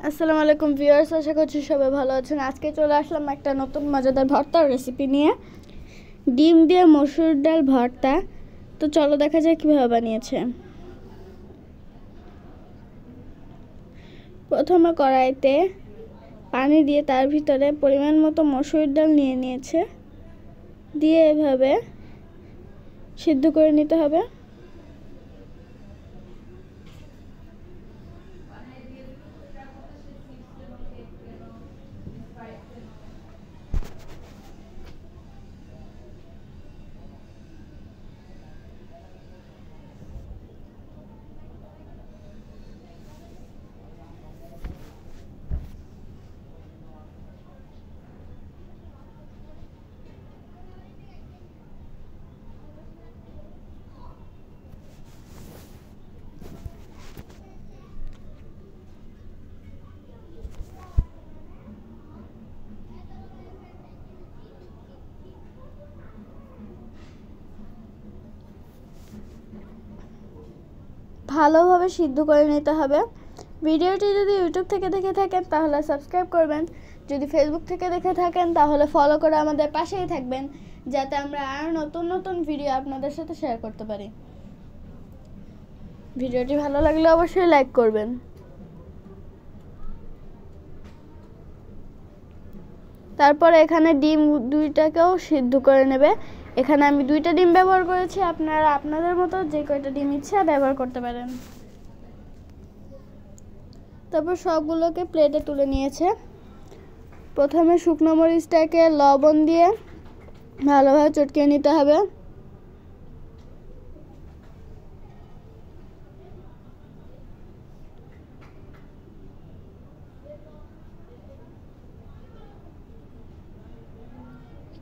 আসসালামু আলাইকুম ভিউয়ার্স, আশা করছি সবাই ভালো আছেন। আজকে চলে আসলাম একটা নতুন মজাদার ভর্তার রেসিপি নিয়ে, ডিম দিয়ে মসুর ডাল ভর্তা। তো চলো দেখা যাক কীভাবে বানিয়েছে। প্রথমে কড়াইতে পানি দিয়ে তার ভিতরে পরিমাণ মতো মসুর ডাল নিয়ে নিয়েছে, দিয়ে এভাবে সিদ্ধ করে নিতে হবে। ভালোভাবে সিদ্ধ করে নিতে হবে। ভিডিওটি যদি ইউটিউব থেকে দেখে থাকেন তাহলে সাবস্ক্রাইব করবেন, যদি ফেসবুক থেকে দেখে থাকেন তাহলে ফলো করে আমাদের পাশেই থাকবেন, যাতে আমরা আরও নতুন নতুন ভিডিও আপনাদের সাথে শেয়ার করতে পারি। ভিডিওটি ভালো লাগলে অবশ্যই লাইক করবেন। তারপর এখানে ডিম দুইটাকেও সিদ্ধ করে নেবে। এখানে আমি 2টা ডিম ব্যবহার করেছি, আপনারা আপনাদের মতো যে কয়টা ডিম ইচ্ছা ব্যবহার করতে পারেন। তারপর সবগুলোকে প্লেটে তুলে নিয়েছে। প্রথমে শুকনো মরিচটাকে লবণ দিয়ে ভালোভাবে চটকিয়ে নিতে হবে।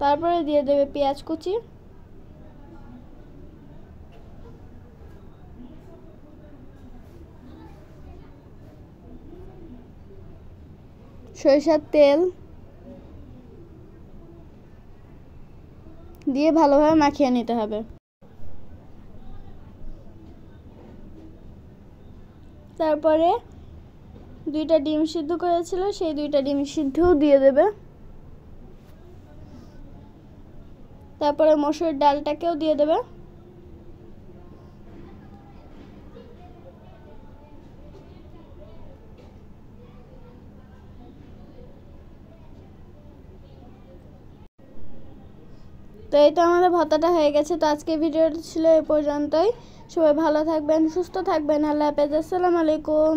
তারপরে দিয়ে দেবে পেঁয়াজ কুচি, সরিষার তেল দিয়ে ভালোভাবে মাখিয়ে নিতে হবে। তারপরে 2টা ডিম সিদ্ধ করেছিল, সেই 2টা ডিম সিদ্ধও দিয়ে দেবে। তারপরে মসুর ডালটাকেও দিয়ে দেবে। তো এই তো আমাদের ভর্তাটা হয়ে গেছে। তো আজকে ভিডিওটা ছিল এ পর্যন্তই। সবাই ভালো থাকবেন, সুস্থ থাকবেন। আল্লাহ হাফেজ, আসসালামু আলাইকুম।